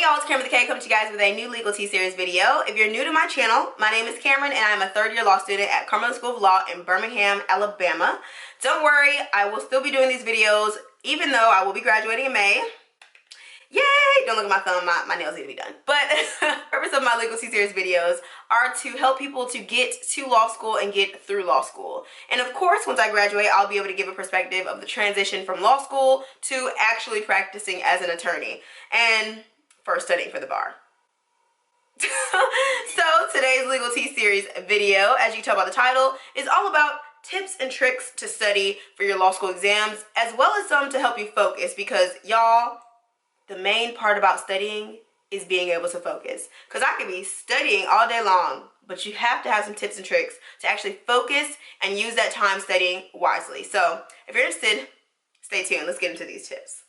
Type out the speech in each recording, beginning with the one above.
Hey y'all, it's Kameron with the K coming to you guys with a new Legal Tea Series video. If you're new to my channel, my name is Kameron and I'm a third-year law student at Kameron School of Law in Birmingham, Alabama. Don't worry, I will still be doing these videos even though I will be graduating in May. Yay! Don't look at my thumb, my nails need to be done. But the purpose of my Legal Tea Series videos are to help people to get to law school and get through law school. And of course, once I graduate, I'll be able to give a perspective of the transition from law school to actually practicing as an attorney. And first studying for the bar. So today's Legal Tea Series video, as you can tell by the title, is all about tips and tricks to study for your law school exams, as well as some to help you focus, because y'all, the main part about studying is being able to focus. Because I could be studying all day long, but you have to have some tips and tricks to actually focus and use that time studying wisely. So if you're interested, stay tuned. Let's get into these tips.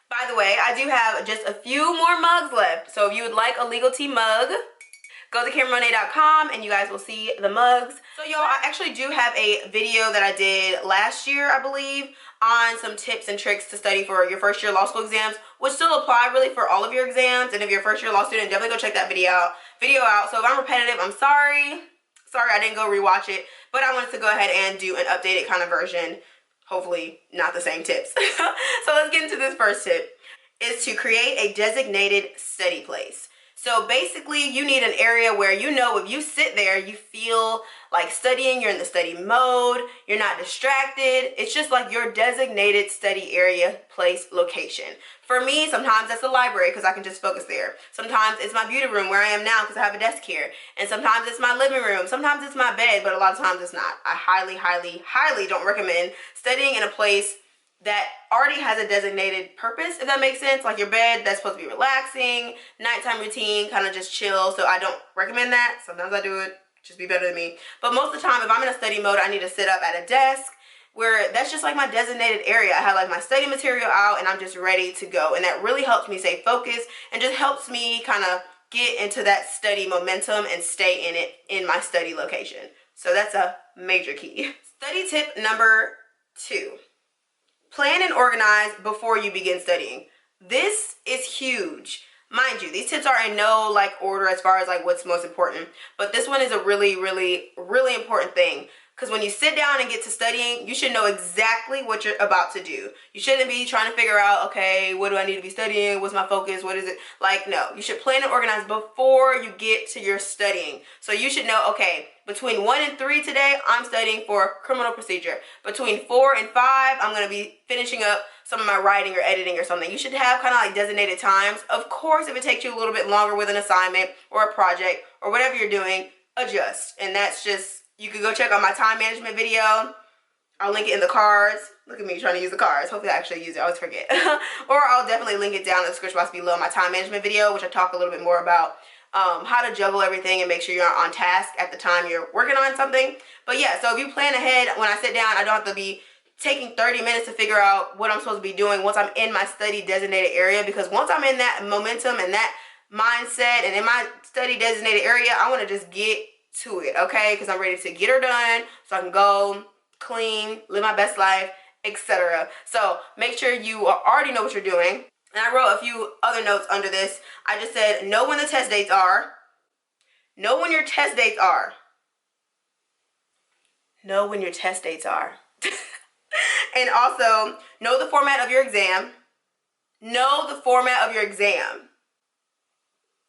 By the way, I do have just a few more mugs left. So if you would like a legal tea mug, go to Monet.com and you guys will see the mugs. So y'all, I actually do have a video that I did last year, I believe, on some tips and tricks to study for your first year law school exams, which still apply really for all of your exams. And if you're a first year law student, definitely go check that video out. So if I'm repetitive, I'm sorry. Sorry I didn't go rewatch it, but I wanted to go ahead and do an updated kind of version. Hopefully not the same tips. So let's get into this first tip, is to create a designated study place. So basically you need an area where you know if you sit there, you feel like studying, you're in the study mode, you're not distracted. It's just like your designated study area, place, location. For me, sometimes that's the library because I can just focus there. Sometimes it's my beauty room where I am now because I have a desk here. And sometimes it's my living room. Sometimes it's my bed, but a lot of times it's not. I highly don't recommend studying in a place that already has a designated purpose, if that makes sense. Like your bed, that's supposed to be relaxing, nighttime routine, kind of just chill. So I don't recommend that. Sometimes I do it, just be better than me. But most of the time, if I'm in a study mode, I need to sit up at a desk where that's just like my designated area. I have like my study material out and I'm just ready to go. And that really helps me stay focused and just helps me kind of get into that study momentum and stay in it in my study location. So that's a major key. Study tip number 2. Plan and organize before you begin studying. This is huge. Mind you, these tips are in no like order as far as like what's most important, but this one is a really important thing. Because when you sit down and get to studying, you should know exactly what you're about to do. You shouldn't be trying to figure out, okay, what do I need to be studying? What's my focus? What is it? Like, no. You should plan and organize before you get to your studying. So you should know, okay, between 1 and 3 today, I'm studying for criminal procedure. Between 4 and 5, I'm going to be finishing up some of my writing or editing or something. You should have kind of like designated times. Of course, if it takes you a little bit longer with an assignment or a project or whatever you're doing, adjust. And that's just... You can go check out my time management video. I'll link it in the cards. Look at me trying to use the cards. Hopefully I actually use it. I always forget. Or I'll definitely link it down in the description box below, my time management video, which I talk a little bit more about how to juggle everything and make sure you're on task at the time you're working on something. But yeah, so if you plan ahead, when I sit down, I don't have to be taking 30 minutes to figure out what I'm supposed to be doing once I'm in my study designated area. Because once I'm in that momentum and that mindset and in my study designated area, I want to just get to it, okay? Because I'm ready to get her done so I can go clean, live my best life, etc. So make sure you already know what you're doing. And I wrote a few other notes under this. I just said, know when the test dates are. Know when your test dates are. Know when your test dates are. And also, know the format of your exam. Know the format of your exam.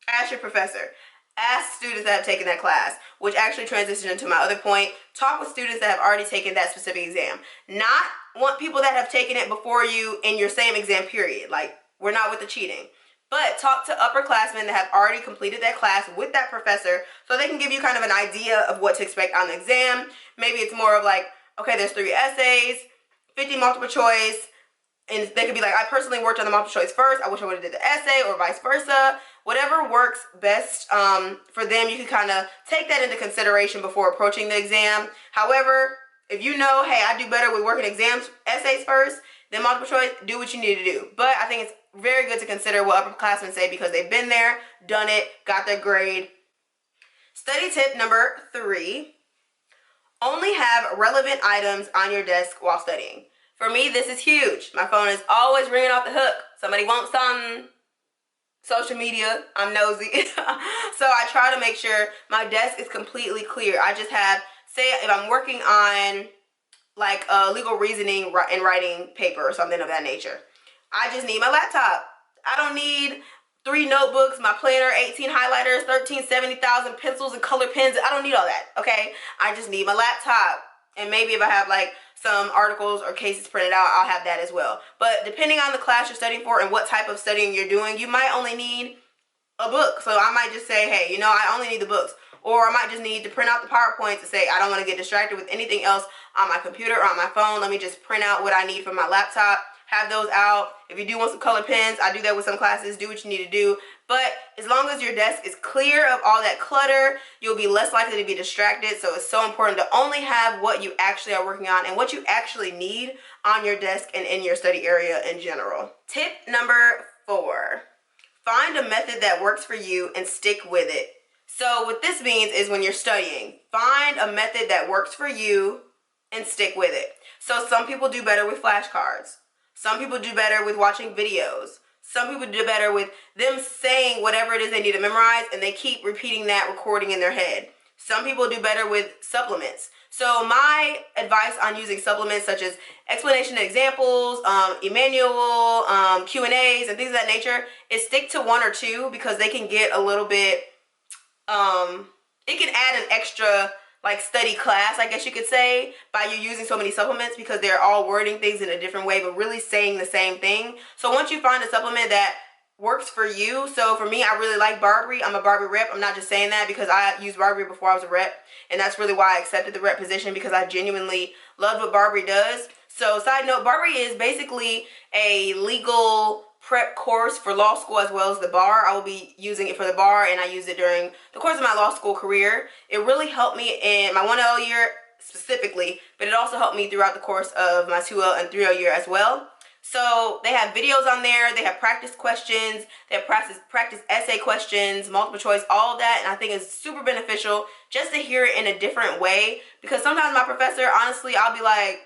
Ask your professor. Ask students that have taken that class, which actually transitioned into my other point. Talk with students that have already taken that specific exam. Not want people that have taken it before you in your same exam period. Like, we're not with the cheating. But talk to upperclassmen that have already completed that class with that professor so they can give you kind of an idea of what to expect on the exam. Maybe it's more of like, okay, there's 3 essays, 50 multiple choice, and they could be like, I personally worked on the multiple choice first. I wish I would have did the essay, or vice versa. Whatever works best for them, you can kind of take that into consideration before approaching the exam. However, if you know, hey, I do better with working essays first, then multiple choice, do what you need to do. But I think it's very good to consider what upperclassmen say because they've been there, done it, got their grade. Study tip number 3, only have relevant items on your desk while studying. For me, this is huge. My phone is always ringing off the hook. Somebody wants something. social media. I'm nosy. So I try to make sure my desk is completely clear. I just have, say if I'm working on like a legal reasoning and writing paper or something of that nature, I just need my laptop. I don't need 3 notebooks, my planner, 18 highlighters, 70,000 pencils and color pens. I don't need all that, okay? I just need my laptop. And maybe if I have like some articles or cases printed out, I'll have that as well. But depending on the class you're studying for and what type of studying you're doing, you might only need a book. So I might just say, hey, you know, I only need the books. Or I might just need to print out the PowerPoints and say, I don't want to get distracted with anything else on my computer or on my phone. Let me just print out what I need from my laptop, have those out. If you do want some colored pens, I do that with some classes. Do what you need to do. But as long as your desk is clear of all that clutter, you'll be less likely to be distracted. So it's so important to only have what you actually are working on and what you actually need on your desk and in your study area in general. Tip number 4. Find a method that works for you and stick with it. So what this means is when you're studying, find a method that works for you and stick with it. So some people do better with flashcards. Some people do better with watching videos. Some people do better with them saying whatever it is they need to memorize and they keep repeating that recording in their head. Some people do better with supplements. So my advice on using supplements such as explanation examples, Emmanuel, Q&As, and things of that nature is stick to 1 or 2 because they can get a little bit, it can add an extra like study class, I guess you could say, by you using so many supplements because they're all wording things in a different way but really saying the same thing. So once you find a supplement that works for you, so for me, I really like Barberry. I'm a Barberry rep. I'm not just saying that because I used Barberry before I was a rep, and that's really why I accepted the rep position because I genuinely loved what Barberry does. So side note, Barberry is basically a legal prep course for law school as well as the bar. I will be using it for the bar, and I used it during the course of my law school career. It really helped me in my 1L year specifically, but it also helped me throughout the course of my 2L and 3L year as well. So they have videos on there, they have practice questions, they have practice essay questions, multiple choice, all of that, and I think it's super beneficial just to hear it in a different way because sometimes my professor, honestly, I'll be like,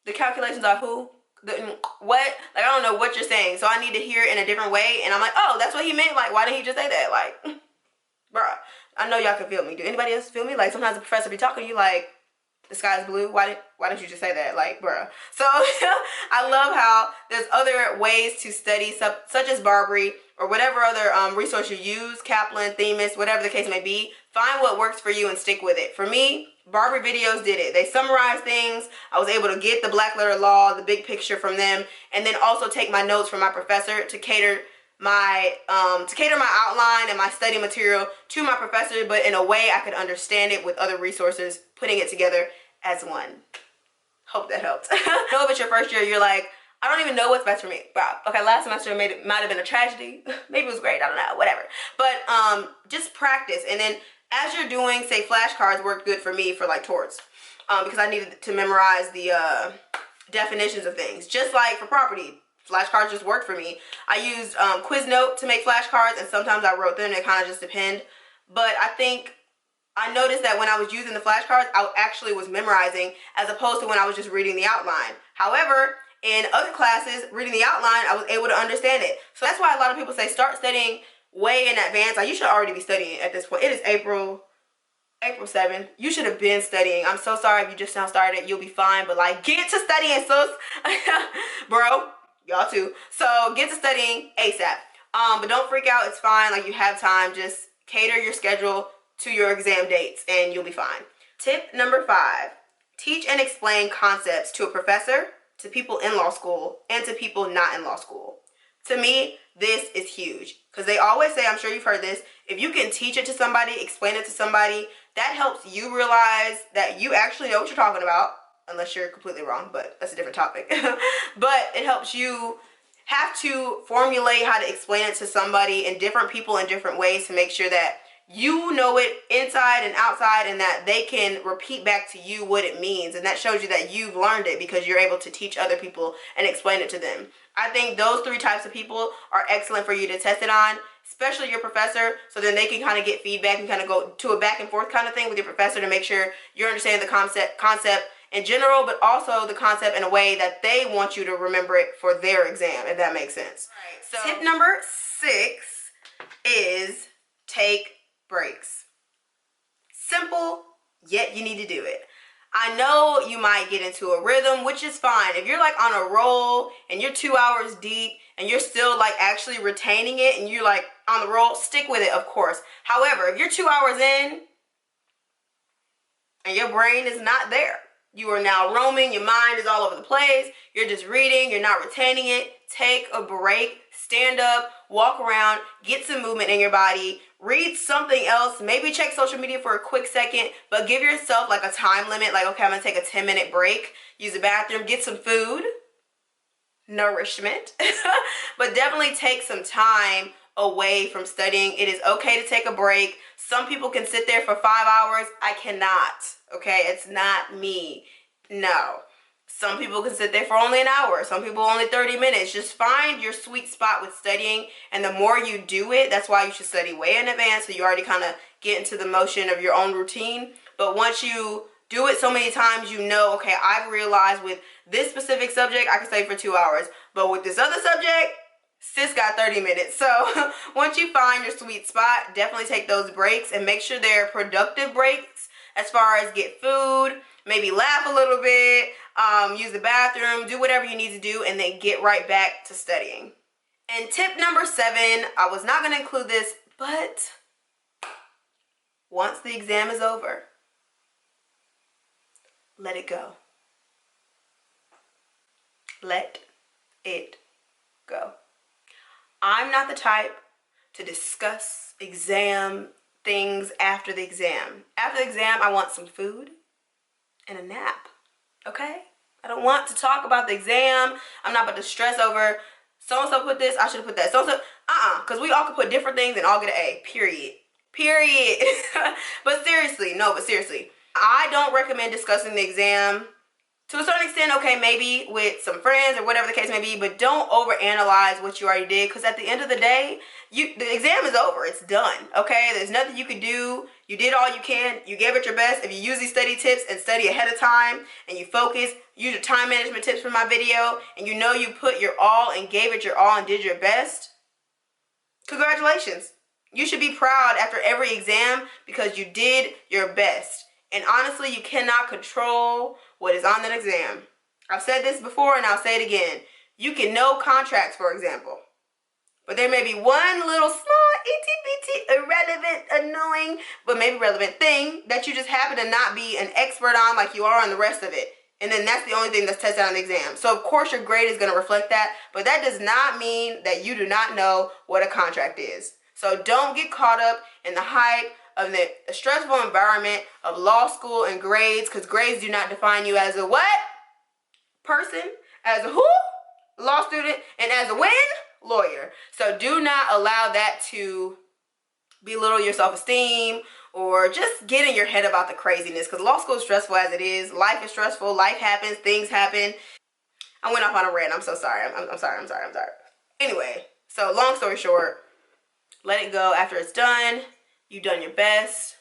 the calculations are who? What? Like, I don't know what you're saying, so I need to hear it in a different way, and I'm like, oh, that's what he meant? Like, why didn't he just say that? Like, bruh, I know y'all can feel me. Do anybody else feel me? Like, sometimes the professor be talking to you like, the sky is blue. Why didn't you just say that? Like, bruh. So I love how there's other ways to study, such as Barberry or whatever other resource you use, Kaplan, Themis, whatever the case may be. Find what works for you and stick with it. For me, Barberry videos did it. They summarized things. I was able to get the black letter law, the big picture from them, and then also take my notes from my professor to cater my outline and my study material to my professor, but in a way I could understand it with other resources, putting it together as one. Hope that helped. I know if it's your first year, you're like, I don't even know what's best for me. Wow. Okay, last semester might have been a tragedy. Maybe it was great. I don't know. Whatever. But just practice, and then as you're doing, say, flashcards worked good for me for like torts, because I needed to memorize the definitions of things. Just like for property, flashcards just worked for me. I used QuizNote to make flashcards, and sometimes I wrote them. It kind of just depend. But I think I noticed that when I was using the flashcards, I actually was memorizing as opposed to when I was just reading the outline. However, in other classes, reading the outline, I was able to understand it. So that's why a lot of people say start studying way in advance. Like, you should already be studying at this point. It is April 7th. You should have been studying. I'm so sorry if you just now started. You'll be fine. But like, get to studying, sis. Bro, y'all too. So get to studying ASAP. But don't freak out. It's fine. Like, you have time. Just cater your schedule to your exam dates and you'll be fine. Tip number 5. Teach and explain concepts to a professor, to people in law school, and to people not in law school. To me, this is huge because they always say, I'm sure you've heard this, if you can teach it to somebody, explain it to somebody, that helps you realize that you actually know what you're talking about, unless you're completely wrong, but that's a different topic. But it helps you have to formulate how to explain it to somebody and different people in different ways to make sure that you know it inside and outside and that they can repeat back to you what it means, and that shows you that you've learned it because you're able to teach other people and explain it to them. I think those 3 types of people are excellent for you to test it on, especially your professor, so then they can kind of get feedback and kind of go to a back and forth kind of thing with your professor to make sure you're understanding the concept in general, but also the concept in a way that they want you to remember it for their exam, if that makes sense. All right, so tip number 6, is take breaks. Simple, yet you need to do it. I know you might get into a rhythm, which is fine. If you're like on a roll and you're 2 hours deep and you're still like actually retaining it and you're like on the roll, stick with it, of course. However, if you're 2 hours in and your brain is not there, you are now roaming, your mind is all over the place, you're just reading, you're not retaining it, take a break, stand up, walk around, get some movement in your body, read something else, maybe check social media for a quick second, but give yourself like a time limit, like, okay, I'm gonna take a 10-minute break, use the bathroom, get some food, nourishment, but definitely take some time away from studying. It is okay to take a break. Some people can sit there for 5 hours. I cannot, okay? It's not me. No. Some people can sit there for only an hour. Some people only 30 minutes. Just find your sweet spot with studying, and the more you do it, that's why you should study way in advance, so you already kind of get into the motion of your own routine. But once you do it so many times, you know, okay, I've realized with this specific subject, I can study for 2 hours. But with this other subject, sis got 30 minutes. So once you find your sweet spot, definitely take those breaks and make sure they're productive breaks as far as get food, maybe laugh a little bit, use the bathroom, do whatever you need to do, and then get right back to studying. And tip number 7, I was not going to include this, but once the exam is over, let it go. Let it go. I'm not the type to discuss exam things after the exam. After the exam, I want some food and a nap, okay? I don't want to talk about the exam. I'm not about to stress over so-and-so put this, I should have put that. So-and-so, because we all could put different things and all get an A, period. Period. But seriously, I don't recommend discussing the exam. To a certain extent, okay, maybe with some friends or whatever the case may be, but don't overanalyze what you already did, because at the end of the day, the exam is over. It's done, okay? There's nothing you can do. You did all you can. You gave it your best. If you use these study tips and study ahead of time and you focus, use your time management tips from my video, and you know you put your all and gave it your all and did your best, congratulations. You should be proud after every exam because you did your best. And honestly, you cannot control what is on that exam. I've said this before and I'll say it again. You can know contracts, for example, but there may be one little small, itty-bitty, irrelevant, annoying, but maybe relevant thing that you just happen to not be an expert on like you are on the rest of it. And then that's the only thing that's tested on the exam. So of course your grade is going to reflect that, but that does not mean that you do not know what a contract is. So don't get caught up in the hype of the stressful environment of law school and grades, because grades do not define you as a what? Person, as a who? Law student, and as a when? Lawyer. So do not allow that to belittle your self-esteem or just get in your head about the craziness, because law school is stressful as it is. Life is stressful. Life happens. Things happen. I went off on a rant. I'm so sorry. I'm sorry. Anyway, so long story short, let it go after it's done. You've done your best.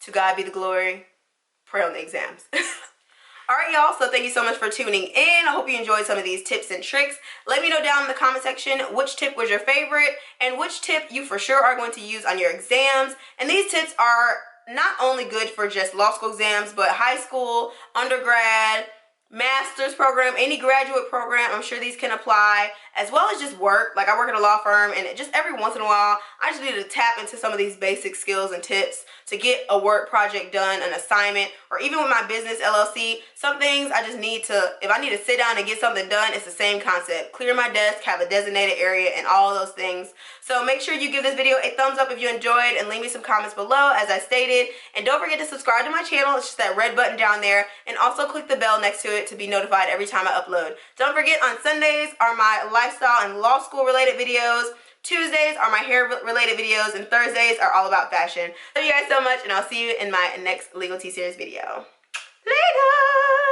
To God be the glory. Pray on the exams. All right, y'all. So thank you so much for tuning in. I hope you enjoyed some of these tips and tricks. Let me know down in the comment section which tip was your favorite and which tip you for sure are going to use on your exams. And these tips are not only good for just law school exams, but high school, undergrad, master's program, any graduate program. I'm sure these can apply, as well as just work. Like I work at a law firm, and just every once in a while I just need to tap into some of these basic skills and tips to get a work project done, an assignment, or even with my business LLC, some things I just need to, if I need to sit down and get something done, it's the same concept. Clear my desk, have a designated area, and all of those things. So make sure you give this video a thumbs up if you enjoyed, and leave me some comments below as I stated. And don't forget to subscribe to my channel. It's just that red button down there, and also click the bell next to it to be notified every time I upload. Don't forget, on Sundays are my lifestyle and law school related videos. Tuesdays are my hair related videos, and Thursdays are all about fashion. Love you guys so much, and I'll see you in my next Legal Tea Series video. Later!